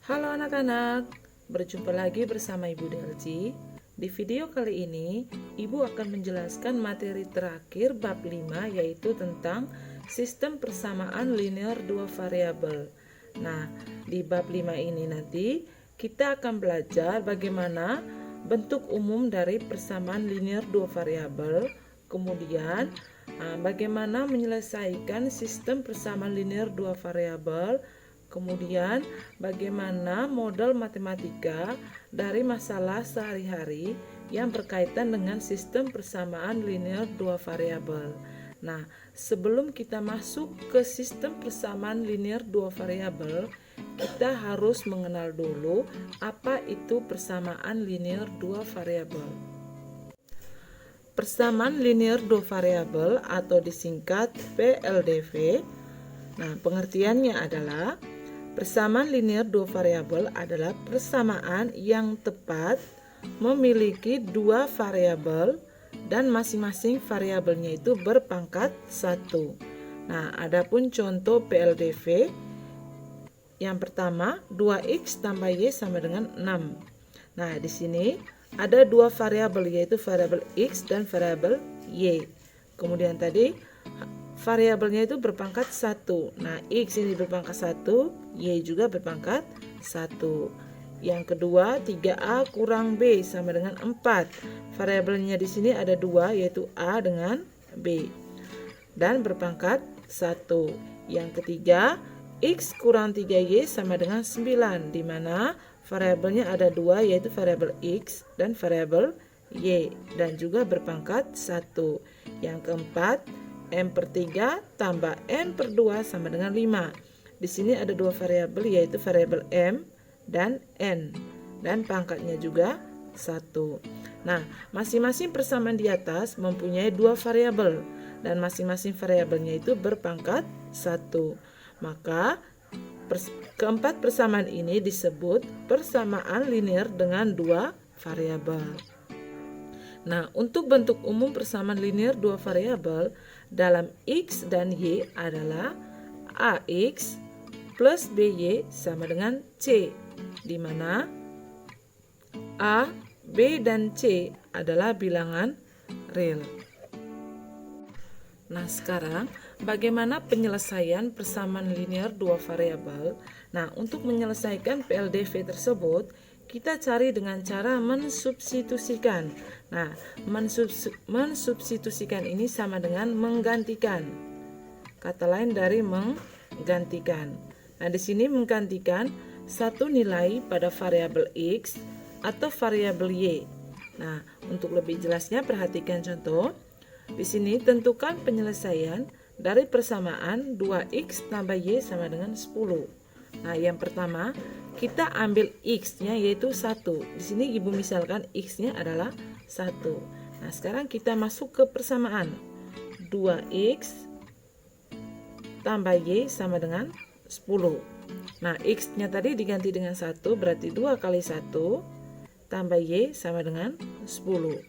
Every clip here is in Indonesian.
Halo anak-anak, berjumpa lagi bersama Ibu Delci. Di video kali ini, Ibu akan menjelaskan materi terakhir bab 5 yaitu tentang sistem persamaan linear dua variabel. Nah, di bab 5 ini nanti kita akan belajar bagaimana bentuk umum dari persamaan linear dua variabel, kemudian bagaimana menyelesaikan sistem persamaan linear dua variabel. Kemudian, bagaimana model matematika dari masalah sehari-hari yang berkaitan dengan sistem persamaan linear dua variabel. Nah, sebelum kita masuk ke sistem persamaan linear dua variabel, kita harus mengenal dulu apa itu persamaan linear dua variabel. Persamaan linear dua variabel atau disingkat PLDV. Nah, pengertiannya adalah persamaan linear dua variabel adalah persamaan yang tepat memiliki dua variabel dan masing-masing variabelnya itu berpangkat 1. Nah, adapun contoh PLDV yang pertama 2x tambah y sama dengan 6. Nah, di sini ada dua variabel yaitu variabel x dan variabel y. Kemudian tadi variabelnya itu berpangkat 1. Nah, x ini berpangkat 1, y juga berpangkat 1. Yang kedua, 3a kurang b sama dengan 4. Variabelnya di sini ada 2 yaitu a dengan b. Dan berpangkat 1. Yang ketiga, x kurang 3y sama dengan 9, di mana variabelnya ada 2 yaitu variabel x dan variabel y dan juga berpangkat 1. Yang keempat, M per 3 tambah M per 2 sama dengan 5. Di sini ada dua variabel yaitu variabel M dan N. Dan pangkatnya juga 1. Nah, masing-masing persamaan di atas mempunyai dua variabel. Dan masing-masing variabelnya itu berpangkat 1. Maka keempat persamaan ini disebut persamaan linear dengan dua variabel. Nah, untuk bentuk umum persamaan linear dua variabel dalam x dan y adalah ax plus by sama dengan c, di mana a, b, dan c adalah bilangan real. Nah, sekarang bagaimana penyelesaian persamaan linear dua variabel? Nah, untuk menyelesaikan PLDV tersebut, kita cari dengan cara mensubstitusikan. Nah, mensubstitusikan ini sama dengan menggantikan. Kata lain dari menggantikan. Nah, di sini menggantikan satu nilai pada variabel x atau variabel y. Nah, untuk lebih jelasnya perhatikan contoh. Di sini tentukan penyelesaian dari persamaan 2x tambah y sama dengan 10. Nah, yang pertama kita ambil x-nya yaitu 1. Di sini Ibu misalkan x-nya adalah 1. Nah, sekarang kita masuk ke persamaan. 2x tambah y sama dengan 10. Nah, x-nya tadi diganti dengan 1, berarti 2 kali 1 tambah y sama dengan 10.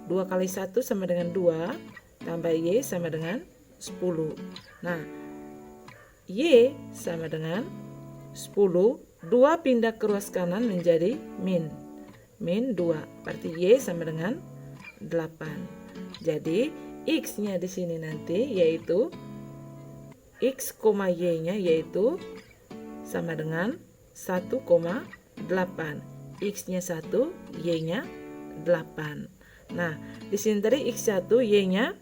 2 kali 1 sama dengan 2, tambah y sama dengan 10. Nah, y sama dengan 10. 2 pindah ke ruas kanan menjadi min 2, berarti y sama dengan 8. Jadi x-nya di sini nanti yaitu x, y-nya yaitu sama dengan 1,8. X-nya 1, y-nya 8. Nah, di sini tadi x1, y-nya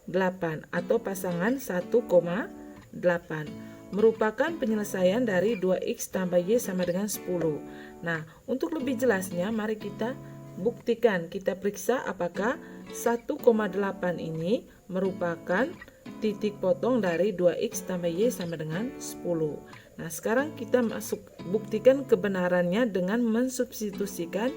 8 atau pasangan 1,8. Merupakan penyelesaian dari 2x tambah y sama dengan 10. Nah, untuk lebih jelasnya mari kita buktikan, kita periksa apakah 1,8 ini merupakan titik potong dari 2x tambah y sama dengan 10. Nah, sekarang kita buktikan kebenarannya dengan mensubstitusikan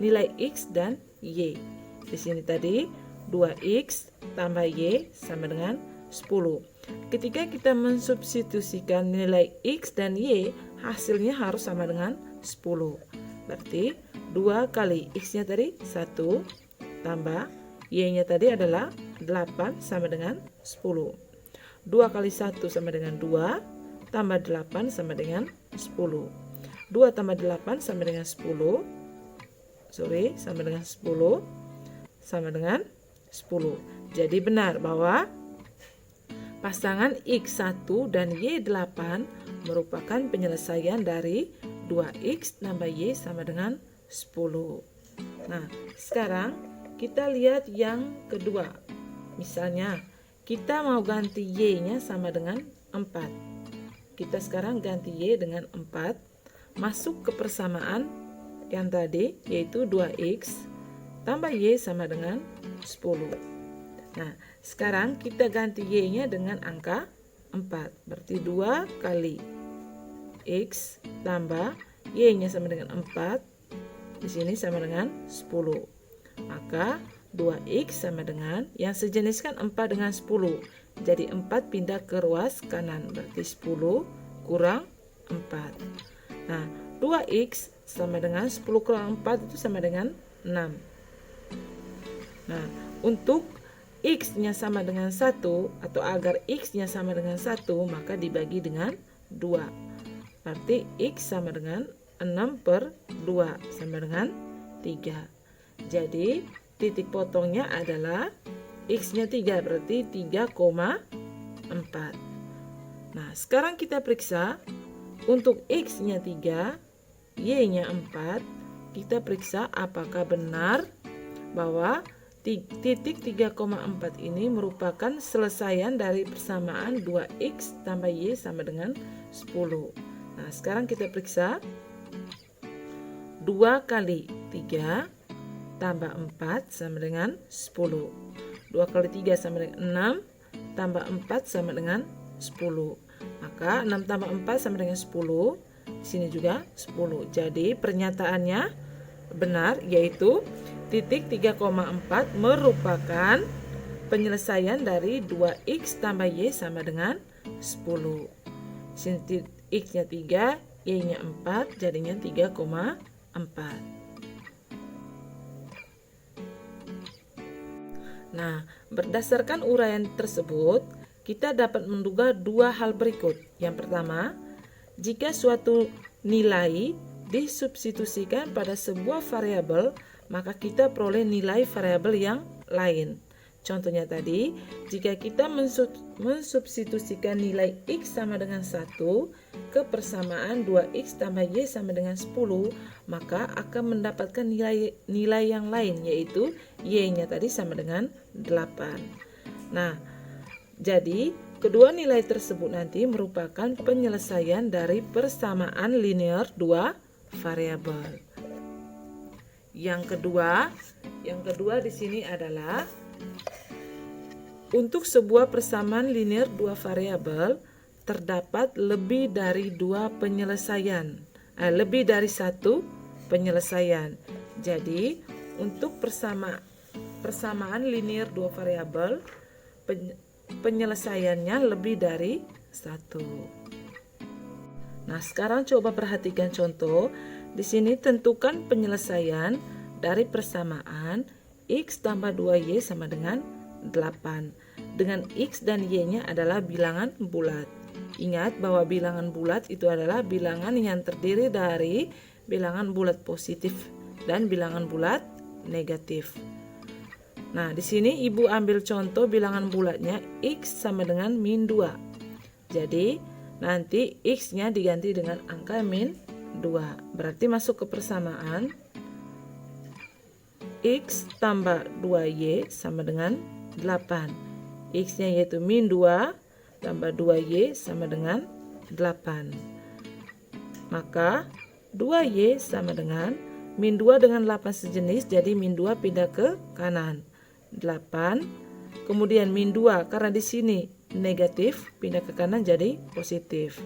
nilai x dan y. Di sini tadi 2x tambah y sama dengan 10. Ketika kita mensubstitusikan nilai x dan y, hasilnya harus sama dengan 10. Berarti 2 kali x-nya tadi 1 tambah y-nya tadi adalah 8 sama dengan 10. 2 kali 1 sama dengan 2 tambah 8 sama dengan 10. 2 tambah 8 sama dengan 10. Sama dengan 10. Sama dengan 10. Jadi benar bahwa pasangan X1 dan Y8 merupakan penyelesaian dari 2X tambah Y sama dengan 10. Nah, sekarang kita lihat yang kedua. Misalnya, kita mau ganti Y-nya sama dengan 4. Kita sekarang ganti Y dengan 4, masuk ke persamaan yang tadi, yaitu 2X tambah Y sama dengan 10. Nah, sekarang kita ganti Y-nya dengan angka 4. Berarti 2 kali X tambah Y-nya sama dengan 4. Di sini sama dengan 10. Maka 2X sama dengan, yang sejenis kan 4 dengan 10. Jadi 4 pindah ke ruas kanan. Berarti 10 kurang 4. Nah, 2X sama dengan 10 kurang 4 itu sama dengan 6. Nah, untuk X-nya sama dengan 1, atau agar X-nya sama dengan 1, maka dibagi dengan 2. Berarti X sama dengan 6 per 2 sama dengan 3. Jadi titik potongnya adalah X-nya 3, berarti 3,4. Nah, sekarang kita periksa untuk X-nya 3, Y-nya 4. Kita periksa apakah benar bahwa titik 3,4 ini merupakan selesaian dari persamaan 2X tambah Y sama dengan 10. Nah, sekarang kita periksa 2 kali 3 tambah 4 sama dengan 10. 2 kali 3 sama dengan 6, tambah 4 sama dengan 10. Maka 6 tambah 4 sama dengan 10. Di sini juga 10. Jadi pernyataannya benar, yaitu titik 3,4 merupakan penyelesaian dari 2X tambah Y sama dengan 10. Di sini X-nya 3, Y-nya 4, jadinya 3,4. Nah, berdasarkan uraian tersebut, kita dapat menduga dua hal berikut. Yang pertama, jika suatu nilai disubstitusikan pada sebuah variabel, maka kita peroleh nilai variabel yang lain. Contohnya tadi, jika kita mensubstitusikan nilai X sama dengan 1 ke persamaan 2X tambah Y sama dengan 10, maka akan mendapatkan nilai yang lain, yaitu Y-nya tadi sama dengan 8. Nah, jadi kedua nilai tersebut nanti merupakan penyelesaian dari persamaan linear dua variabel. Yang kedua di sini adalah untuk sebuah persamaan linear dua variabel terdapat lebih dari lebih dari satu penyelesaian. Jadi untuk persamaan linear dua variabel penyelesaiannya lebih dari satu. Nah, sekarang coba perhatikan contoh. Di sini tentukan penyelesaian dari persamaan X tambah 2Y sama dengan 8. Dengan X dan Y-nya adalah bilangan bulat. Ingat bahwa bilangan bulat itu adalah bilangan yang terdiri dari bilangan bulat positif dan bilangan bulat negatif. Nah, di sini Ibu ambil contoh bilangan bulatnya X sama dengan min 2. Jadi, nanti X-nya diganti dengan angka min 2. Berarti masuk ke persamaan X tambah 2Y sama dengan 8. X-nya yaitu min 2 tambah 2Y sama dengan 8. Maka 2Y sama dengan min 2 dengan 8 sejenis, jadi min 2 pindah ke kanan. 8. Kemudian min 2 karena di sini negatif, pindah ke kanan jadi positif.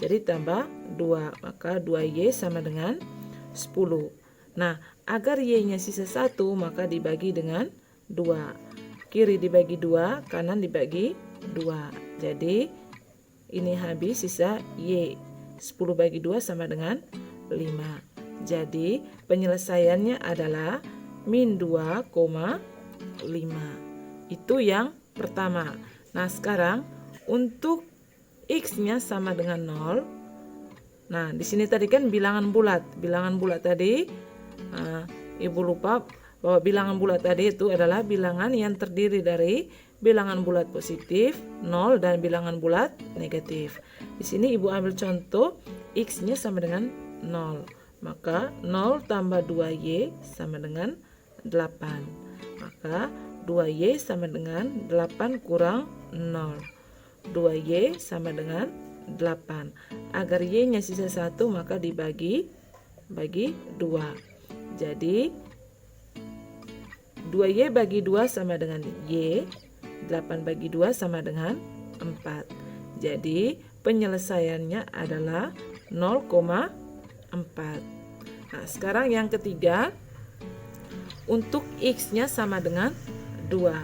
Jadi tambah 2, maka 2Y sama dengan 10. Nah, agar Y-nya sisa 1, maka dibagi dengan 2. Kiri dibagi 2, kanan dibagi 2. Jadi ini habis, sisa Y. 10 bagi 2 sama dengan 5. Jadi penyelesaiannya adalah min 2,5. Itu yang pertama. Nah, sekarang untuk X-nya sama dengan 0, Nah, di sini tadi kan bilangan bulat. Bilangan bulat tadi, Ibu lupa bahwa bilangan bulat tadi itu adalah bilangan yang terdiri dari bilangan bulat positif, 0, dan bilangan bulat negatif. Di sini Ibu ambil contoh, X-nya sama dengan 0. Maka 0 tambah 2Y sama dengan 8. Maka 2Y sama dengan 8 kurang 0. 2Y sama dengan 8. Agar Y-nya sisa 1 maka bagi 2. Jadi 2Y bagi 2 sama dengan Y. 8 bagi 2 sama dengan 4. Jadi penyelesaiannya adalah 0,4. Nah, sekarang yang ketiga, untuk X-nya sama dengan 2.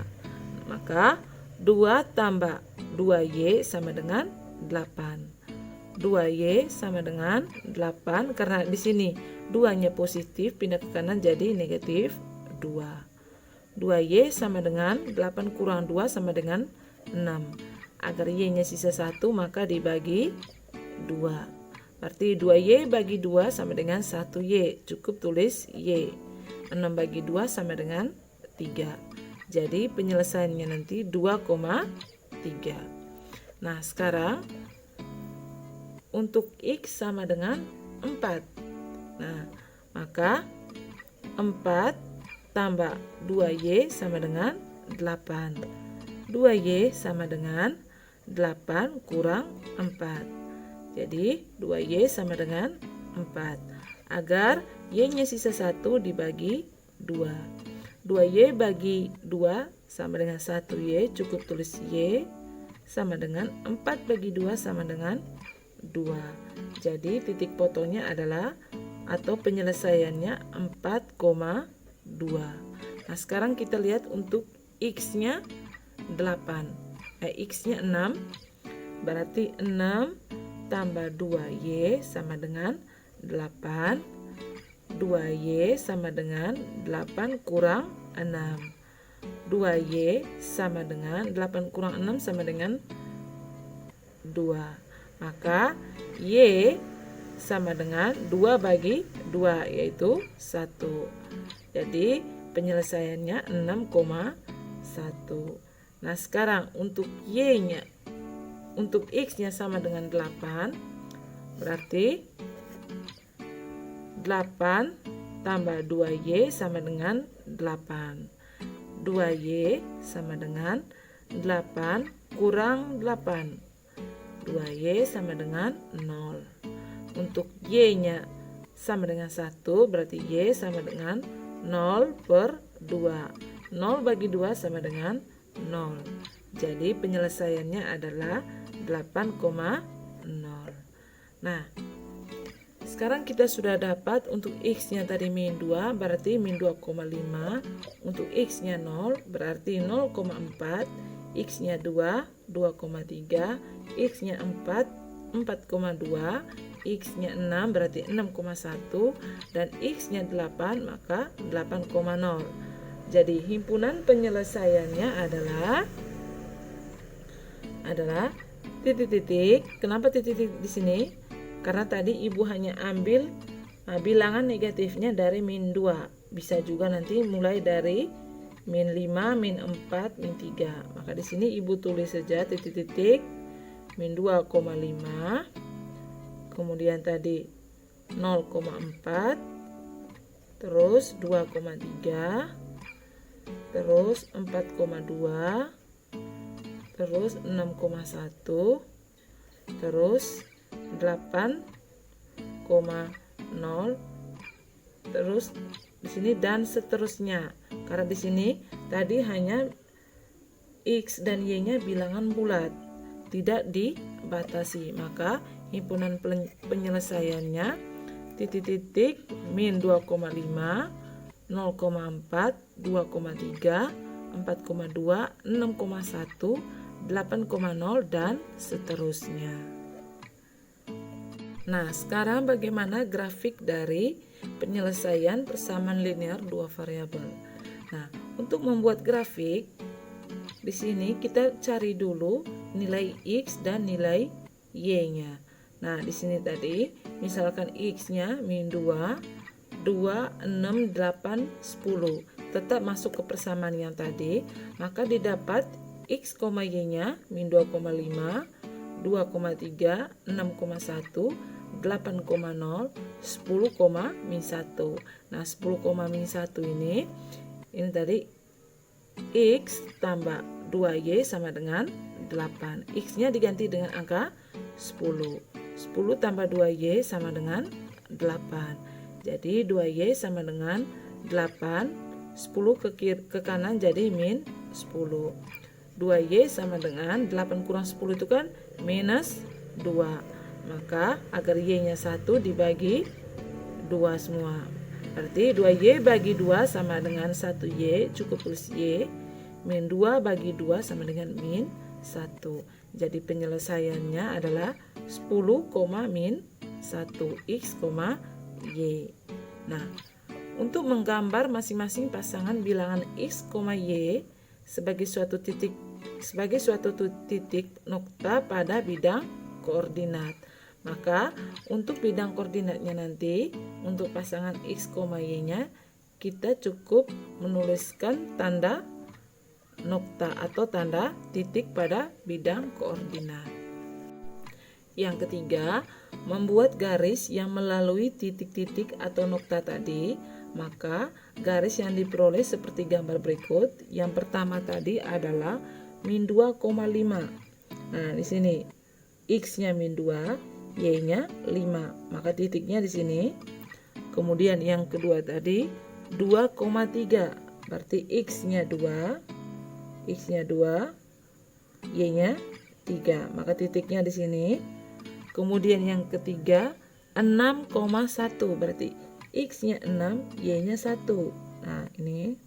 Maka 2 tambah 2Y sama dengan 8. 2Y sama dengan 8 karena di sini 2-nya positif pindah ke kanan jadi negatif 2. 2Y sama dengan 8 kurang 2 sama dengan 6. Agar Y-nya sisa 1 maka dibagi 2. Berarti 2Y bagi 2 sama dengan 1Y. Cukup tulis Y. 6 bagi 2 sama dengan 3. Jadi penyelesaiannya nanti 2,3. Nah, sekarang untuk X sama dengan 4. Nah, maka 4 tambah 2Y sama dengan 8. 2Y sama dengan 8 kurang 4. Jadi 2Y sama dengan 4. Agar Y-nya sisa 1 dibagi 2. 2Y bagi 2 sama dengan 1Y, cukup tulis Y sama dengan 4 bagi 2 sama dengan 2. Jadi titik fotonya adalah atau penyelesaiannya 4,2. Nah, sekarang kita lihat untuk X-nya 8. X-nya 6. Berarti 6 tambah 2Y sama dengan 8. 2Y sama dengan 8 kurang 6. 2Y sama dengan 8 kurang 6 sama dengan 2. Maka Y sama dengan 2 bagi 2 yaitu 1. Jadi penyelesaiannya 6,1. Nah, sekarang untuk Y-nya, untuk X-nya sama dengan 8. Berarti 8 tambah 2Y sama dengan 8. 2Y sama dengan 8 kurang 8. 2Y sama dengan 0. Untuk Y-nya sama dengan 1, berarti Y sama dengan 0 per 2. 0 bagi 2 sama dengan 0. Jadi penyelesaiannya adalah 8,0. Nah, sekarang kita sudah dapat untuk X-nya tadi min 2 berarti min 2,5. Untuk X-nya 0 berarti 0,4. X-nya 2, 2,3. X-nya 4, 4,2. X-nya 6 berarti 6,1. Dan X-nya 8 maka 8,0. Jadi himpunan penyelesaiannya adalah titik-titik. Kenapa titik-titik di sini? Karena tadi Ibu hanya ambil bilangan negatifnya dari min 2. Bisa juga nanti mulai dari min 5, min 4, min 3. Maka di sini Ibu tulis saja titik-titik min 2,5. Kemudian tadi 0,4. Terus 2,3. Terus 4,2. Terus 6,1. Terus 8,0 terus di sini dan seterusnya. Karena di sini tadi hanya X dan Y-nya bilangan bulat, tidak dibatasi. Maka himpunan penyelesaiannya titik-titik min 2,5, 0,4, 2,3, 4,2, 6,1, 8,0 dan seterusnya. Nah, sekarang bagaimana grafik dari penyelesaian persamaan linear dua variabel? Nah, untuk membuat grafik di sini kita cari dulu nilai X dan nilai Y-nya. Nah, di sini tadi misalkan X-nya min 2, 2, 6, 8, 10. Tetap masuk ke persamaan yang tadi, maka didapat X, Y-nya min 2,5, 2,3, 6,1, 8,0, 10, min 1. Nah, 10,-1 ini tadi X tambah 2Y sama dengan 8. X-nya diganti dengan angka 10. 10 tambah 2Y sama dengan 8. Jadi 2Y sama dengan 8. 10 ke kanan jadi min 10. 2Y sama dengan 8 kurang 10 itu kan minus 2. Maka agar Y-nya 1 dibagi 2 semua. Berarti 2Y bagi 2 sama dengan 1Y, cukup tulis Y. Min 2 bagi 2 sama dengan min 1. Jadi penyelesaiannya adalah 10, min 1 X, Y. Nah, untuk menggambar masing-masing pasangan bilangan X, Y sebagai suatu titik nokta pada bidang koordinat. Maka untuk bidang koordinatnya nanti untuk pasangan X, Y-nya kita cukup menuliskan tanda nokta atau tanda titik pada bidang koordinat. Yang ketiga, membuat garis yang melalui titik-titik atau nokta tadi. Maka garis yang diperoleh seperti gambar berikut. Yang pertama tadi adalah min 2,5. Nah, di sini X-nya min 2, Y-nya 5. Maka titiknya di sini. Kemudian yang kedua tadi 2,3. Berarti X-nya 2, Y-nya 3. Maka titiknya di sini. Kemudian yang ketiga 6,1. Berarti X-nya 6, Y-nya 1. Nah, ini.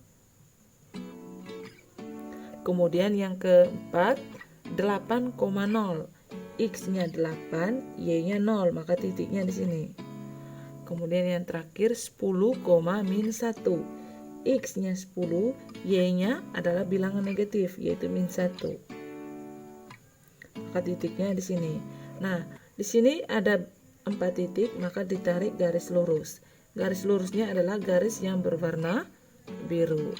Kemudian yang keempat 8,0. X-nya 8, Y-nya 0, maka titiknya di sini. Kemudian yang terakhir 10, min 1. X-nya 10, Y-nya adalah bilangan negatif, yaitu min 1. Maka titiknya di sini. Nah, di sini ada 4 titik, maka ditarik garis lurus. Garis lurusnya adalah garis yang berwarna biru.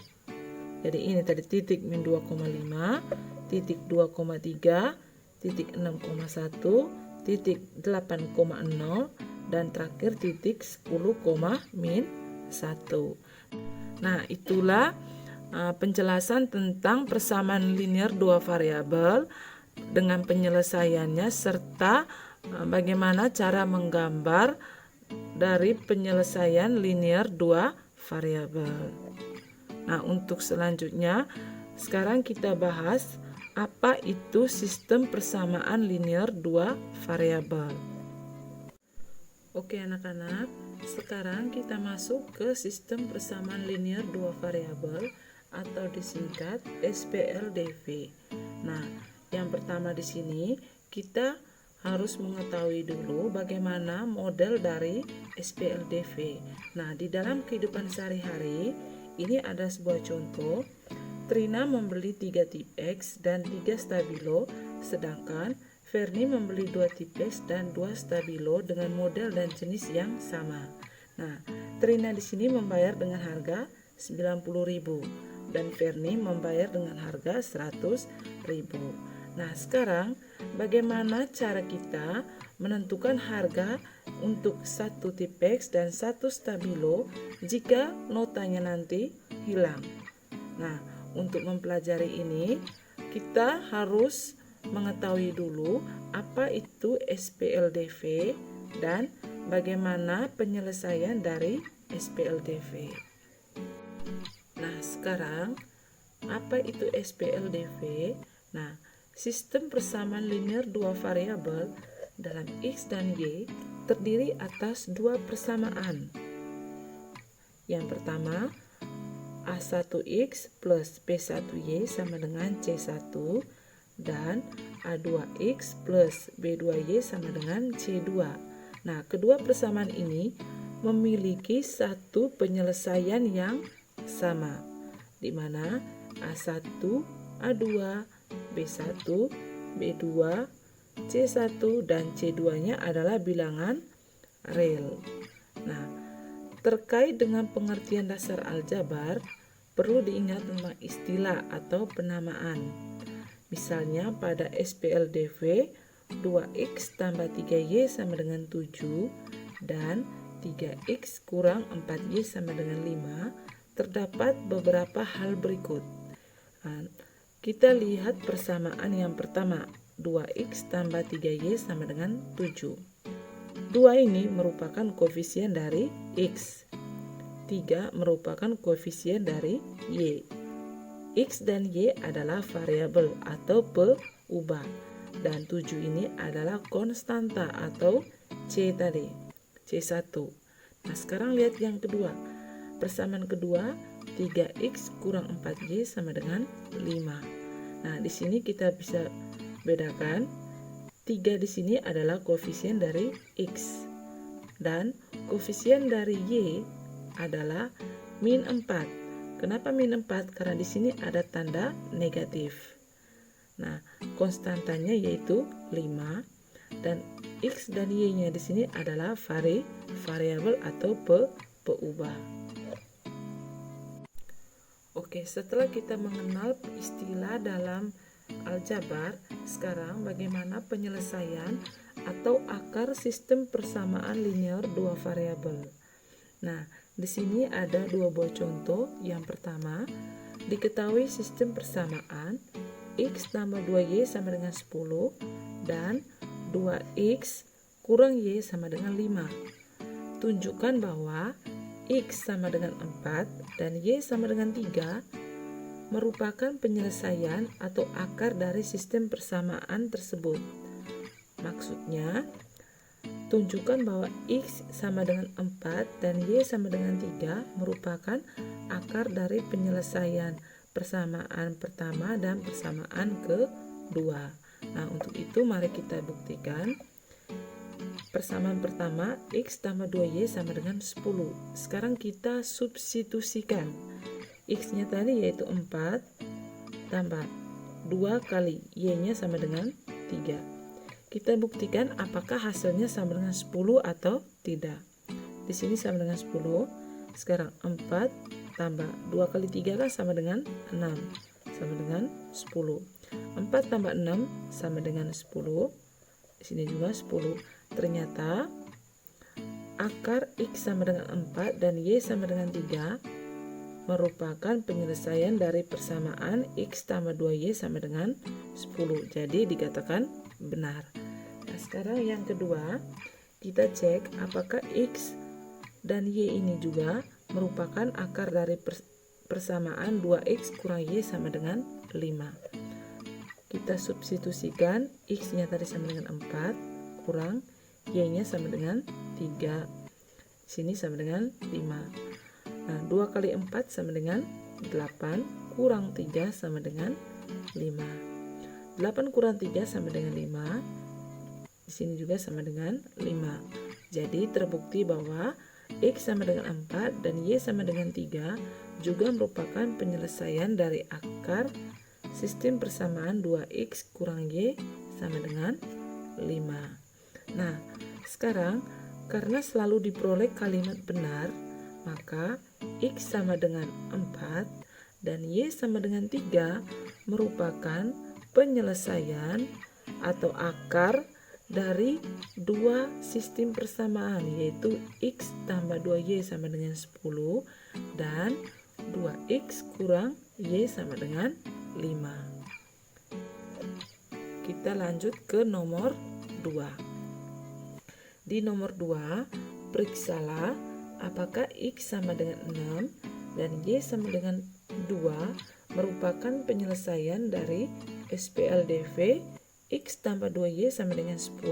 Jadi ini tadi titik min 2,5, titik 2,3, titik 6,1, titik 8,0, dan terakhir titik 10, min 1. Nah, itulah penjelasan tentang persamaan linear dua variabel dengan penyelesaiannya serta bagaimana cara menggambar dari penyelesaian linear dua variabel. Nah, untuk selanjutnya sekarang kita bahas apa itu sistem persamaan linear dua variabel. Oke anak-anak, sekarang kita masuk ke sistem persamaan linear dua variabel atau disingkat SPLDV. Nah, yang pertama di sini kita harus mengetahui dulu bagaimana model dari SPLDV. Nah, di dalam kehidupan sehari-hari ini ada sebuah contoh. Trina membeli 3 tip X dan 3 stabilo, sedangkan Ferni membeli 2 tip X dan 2 stabilo dengan model dan jenis yang sama. Nah, Trina di sini membayar dengan harga 90.000 dan Ferni membayar dengan harga 100.000. Nah, sekarang bagaimana cara kita menentukan harga untuk 1 tip X dan 1 stabilo jika notanya nanti hilang? Nah, untuk mempelajari ini, kita harus mengetahui dulu apa itu SPLDV dan bagaimana penyelesaian dari SPLDV. Nah, sekarang apa itu SPLDV? Nah, sistem persamaan linear dua variabel dalam X dan Y terdiri atas dua persamaan. Yang pertama, A1X plus B1Y sama dengan C1 dan A2X plus B2Y sama dengan C2. Nah, kedua persamaan ini memiliki satu penyelesaian yang sama, di mana A1, A2, B1, B2 C1 dan C2-nya adalah bilangan real. Nah, terkait dengan pengertian dasar aljabar, perlu diingat tentang istilah atau penamaan. Misalnya pada SPLDV, 2x tambah 3y sama dengan 7 dan 3x kurang 4y sama dengan 5, terdapat beberapa hal berikut. Nah, kita lihat persamaan yang pertama, 2x tambah 3y sama dengan 7. 2 ini merupakan koefisien dari x. 3 merupakan koefisien dari y. X dan y adalah variabel atau peubah. Dan 7 ini adalah konstanta atau C tadi, C1. Nah, sekarang lihat yang kedua. Persamaan kedua, 3x kurang 4y sama dengan 5. Nah, di sini kita bisa bedakan 3 di sini adalah koefisien dari x dan koefisien dari y adalah min 4. Kenapa min 4? Karena di sini ada tanda negatif. Nah, konstantanya yaitu 5 dan x dan y-nya di sini adalah variabel atau peubah. Oke, setelah kita mengenal istilah dalam aljabar, sekarang bagaimana penyelesaian atau akar sistem persamaan linear dua variabel. Nah, di sini ada dua buah contoh. Yang pertama, diketahui sistem persamaan x tambah 2y sama dengan 10 dan 2x kurang y sama dengan 5. Tunjukkan bahwa x sama dengan 4 dan y sama dengan 3 merupakan penyelesaian atau akar dari sistem persamaan tersebut. Maksudnya, tunjukkan bahwa x sama dengan 4 dan y sama dengan 3 merupakan akar dari penyelesaian persamaan pertama dan persamaan kedua. Nah, untuk itu mari kita buktikan. Persamaan pertama, x tambah 2y sama dengan 10. Sekarang kita substitusikan. X-nya tadi yaitu 4 tambah 2 kali y-nya sama dengan 3. Kita buktikan apakah hasilnya sama dengan 10 atau tidak. Di sini sama dengan 10. Sekarang 4 tambah 2 kali 3 kan sama dengan 6. Sama dengan 10. 4 tambah 6 sama dengan 10. Di sini juga 10. Ternyata akar x sama dengan 4 dan y sama dengan 3 merupakan penyelesaian dari persamaan x tambah 2y sama dengan 10. Jadi dikatakan benar. Nah, sekarang yang kedua, kita cek apakah x dan y ini juga merupakan akar dari persamaan 2x kurang y sama dengan 5. Kita substitusikan, x-nya tadi sama dengan 4 kurang y-nya sama dengan 3. Sini sama dengan 5. Nah, 2 kali 4 sama dengan 8, kurang 3 sama dengan 5. 8 kurang 3 sama dengan 5. Di sini juga sama dengan 5. Jadi terbukti bahwa x sama dengan 4 dan y sama dengan 3 juga merupakan penyelesaian dari akar sistem persamaan 2x kurang y sama dengan 5. Nah, sekarang karena selalu diperoleh kalimat benar, maka x sama dengan 4 dan y sama dengan 3 merupakan penyelesaian atau akar dari dua sistem persamaan, yaitu x tambah 2y sama dengan 10 dan 2x kurang y sama dengan 5. Kita lanjut ke nomor 2. Di nomor 2, periksalah apakah x sama dengan 6 dan y sama dengan 2 merupakan penyelesaian dari SPLDV x tambah 2y sama dengan 10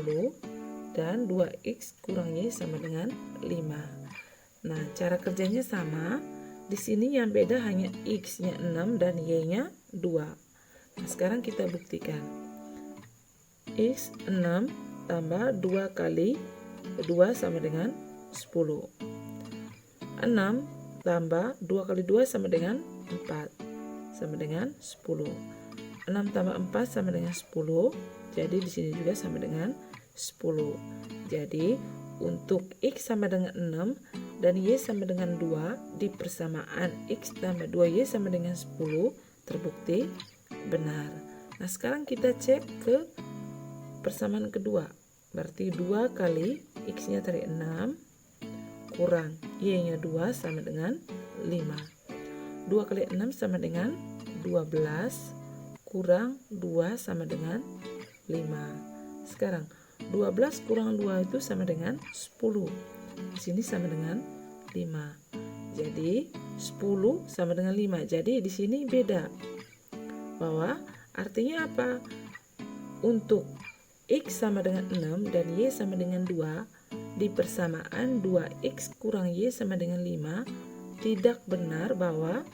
dan 2x kurang y sama dengan 5. Nah, cara kerjanya sama. Di sini yang beda hanya x-nya 6 dan y-nya 2. Nah, sekarang kita buktikan. X 6 tambah 2 kali 2 sama dengan 10. 6 tambah 2 kali 2 sama dengan 4. Sama dengan 10. 6 tambah 4 sama dengan 10. Jadi di sini juga sama dengan 10. Jadi untuk X sama dengan 6 dan Y sama dengan 2 di persamaan X tambah 2Y sama dengan 10 terbukti benar. Nah sekarang kita cek ke persamaan kedua. Berarti 2 kali X-nya tadi 6 kurang Y-nya 2 sama dengan 5. 2 kali 6 sama dengan 12 kurang 2 sama dengan 5. Sekarang 12 kurang 2 itu sama dengan 10. Di sini sama dengan 5. Jadi 10 sama dengan 5. Jadi di sini beda. Bahwa artinya apa? Untuk X sama dengan 6 dan Y sama dengan 2 di persamaan 2X kurang Y sama dengan 5 tidak benar bahwa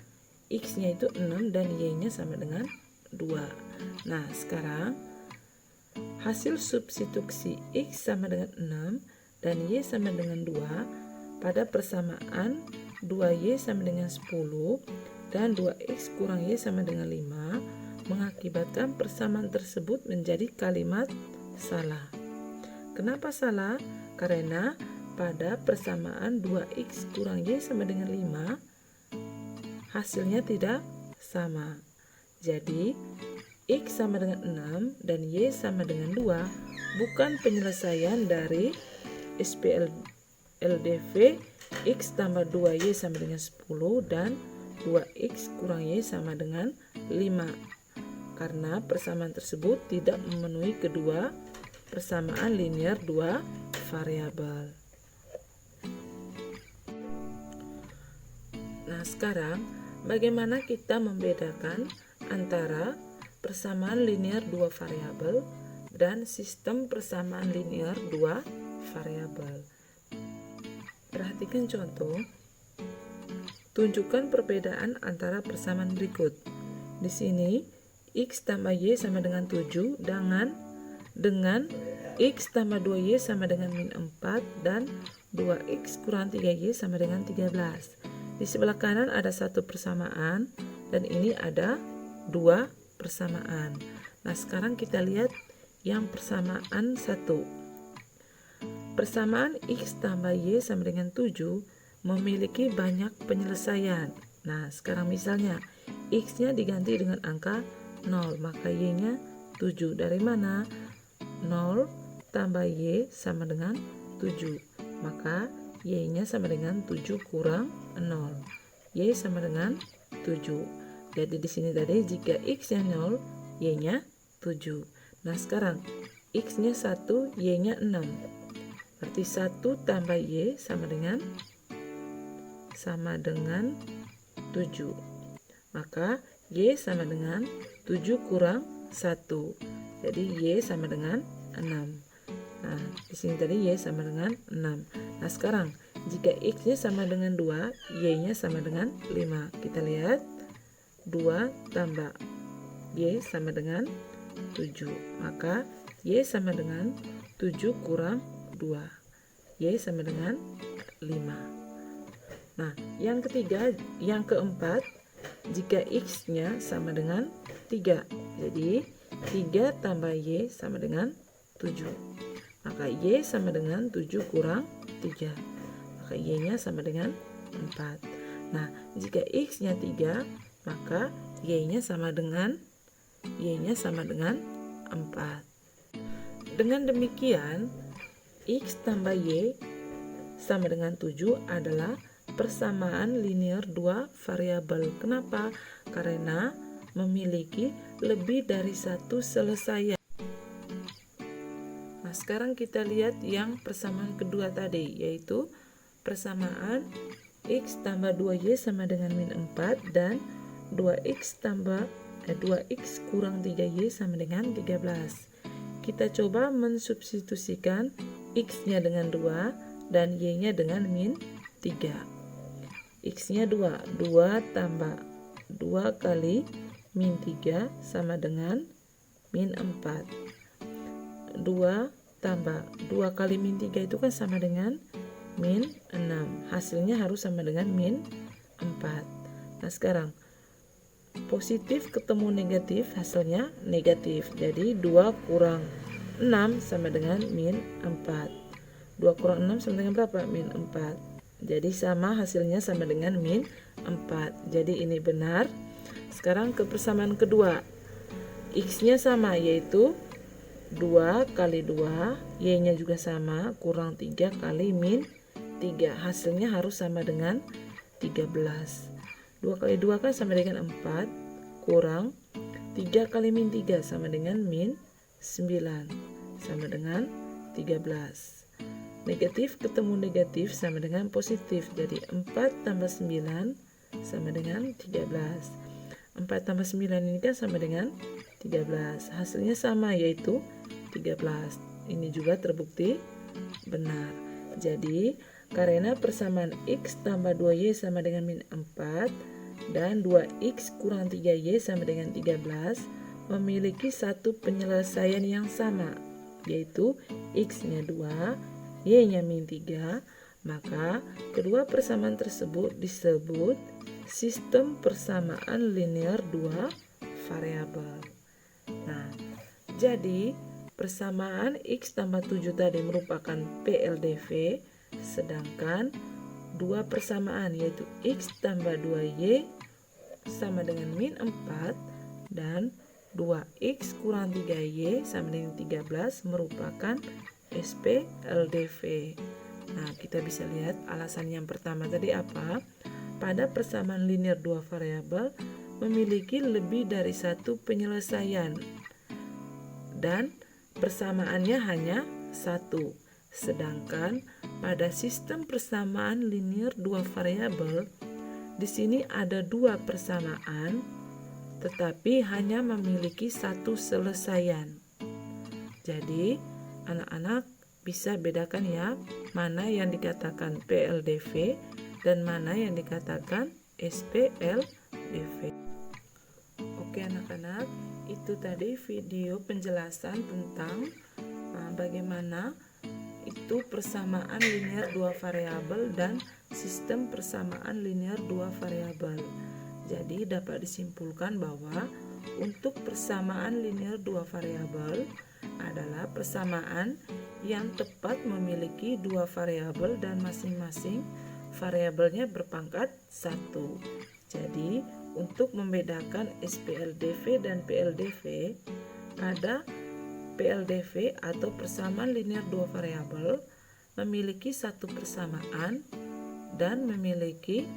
X-nya itu 6 dan Y-nya sama dengan 2. Nah sekarang hasil substitusi X sama dengan 6 dan Y sama dengan 2 pada persamaan 2Y sama dengan 10 dan 2X kurang Y sama dengan 5 mengakibatkan persamaan tersebut menjadi kalimat salah. Kenapa salah? Karena pada persamaan 2X kurang Y sama dengan 5 hasilnya tidak sama. Jadi X sama dengan 6 dan Y sama dengan 2 bukan penyelesaian dari SPLDV X tambah 2Y sama dengan 10 dan 2X kurang Y sama dengan 5. Karena persamaan tersebut tidak memenuhi kedua persamaan linear dua variabel. Nah, sekarang bagaimana kita membedakan antara persamaan linear dua variabel dan sistem persamaan linear dua variabel? Perhatikan contoh. Tunjukkan perbedaan antara persamaan berikut. Di sini X tambah Y sama dengan 7 dengan X tambah 2Y sama dengan min 4 dan 2X kurang 3Y sama dengan 13. Di sebelah kanan ada satu persamaan dan ini ada dua persamaan. Nah sekarang kita lihat yang persamaan 1. Persamaan X tambah Y sama dengan 7 memiliki banyak penyelesaian. Nah sekarang misalnya X-nya diganti dengan angka 0, maka Y-nya 7. Dari mana? 0 tambah Y sama dengan 7. Maka Y-nya sama dengan 7 kurang 0. Y sama dengan 7. Jadi di sini tadi jika X-nya 0, Y-nya 7. Nah sekarang X-nya 1, Y-nya 6. Berarti 1 tambah Y sama dengan 7. Maka Y sama dengan 7 kurang 1. Jadi Y sama dengan 6. Nah, di sini tadi Y sama dengan 6. Nah, sekarang jika X-nya sama dengan 2, Y-nya sama dengan 5. Kita lihat 2 tambah Y sama dengan 7. Maka Y sama dengan 7 kurang 2. Y sama dengan 5. Nah, yang ketiga, yang keempat, jika X-nya sama dengan 3. Jadi 3 tambah Y sama dengan 7. Maka Y sama dengan 7 kurang 3. Maka Y-nya sama dengan 4. Nah, jika X-nya 3, maka Y-nya sama dengan 4. Dengan demikian, X tambah Y sama dengan 7 adalah persamaan linear dua variabel. Kenapa? Karena memiliki lebih dari satu selesaian. Nah, sekarang kita lihat yang persamaan kedua tadi, yaitu persamaan X tambah 2Y sama dengan min 4 dan 2X kurang 3Y sama dengan 13. Kita coba mensubstitusikan X-nya dengan 2 dan Y-nya dengan min 3. X-nya 2. 2 tambah 2 kali min 3 sama dengan min 4. 2 tambah 2 kali min 3 itu kan sama dengan min 6. Hasilnya harus sama dengan min 4. Nah sekarang positif ketemu negatif, hasilnya negatif. Jadi 2 kurang 6 sama dengan min 4. 2 kurang 6 sama dengan berapa? Min 4. Jadi sama, hasilnya sama dengan min 4. Jadi ini benar. Sekarang ke persamaan kedua. X-nya sama, yaitu 2 kali 2, Y-nya juga sama, kurang 3 kali min 3. Hasilnya harus sama dengan 13. 2 kali 2 kan sama dengan 4, kurang 3 kali min 3 sama dengan min 9, sama dengan 13. Negatif ketemu negatif sama dengan positif. Jadi 4 tambah 9 sama dengan 13. 4 tambah 9 ini kan sama dengan 13. Hasilnya sama, yaitu 13. Ini juga terbukti benar. Jadi karena persamaan X tambah 2Y sama dengan min 4 dan 2X kurang 3Y sama dengan 13 memiliki satu penyelesaian yang sama, yaitu X-nya 2, Y-nya min 3, maka kedua persamaan tersebut disebut sistem persamaan linear dua variabel. Nah, jadi persamaan X tambah 7 tadi merupakan PLDV, sedangkan dua persamaan yaitu X tambah 2Y sama dengan min 4 dan 2X kurang 3Y sama dengan 13 merupakan SPLDV. Nah, kita bisa lihat alasan yang pertama tadi apa? Pada persamaan linear dua variabel memiliki lebih dari satu penyelesaian dan persamaannya hanya satu. Sedangkan pada sistem persamaan linear dua variabel di sini ada dua persamaan tetapi hanya memiliki satu selesaian. Jadi anak-anak bisa bedakan ya, mana yang dikatakan PLDV dan mana yang dikatakan SPLDV. Oke anak-anak, itu tadi video penjelasan tentang bagaimana itu persamaan linear dua variabel dan sistem persamaan linear dua variabel. Jadi dapat disimpulkan bahwa untuk persamaan linear dua variabel adalah persamaan yang tepat memiliki dua variabel dan masing-masing variabelnya berpangkat 1. Jadi untuk membedakan SPLDV dan PLDV, pada PLDV atau persamaan linear dua variabel memiliki satu persamaan dan memiliki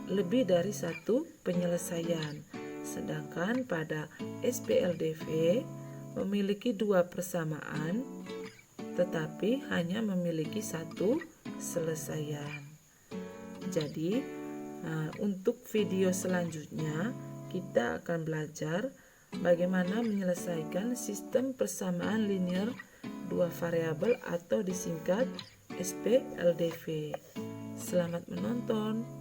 lebih dari satu penyelesaian. Sedangkan pada SPLDV memiliki dua persamaan tetapi hanya memiliki satu selesaian. Jadi untuk video selanjutnya kita akan belajar bagaimana menyelesaikan sistem persamaan linear dua variabel atau disingkat SPLDV. Selamat menonton.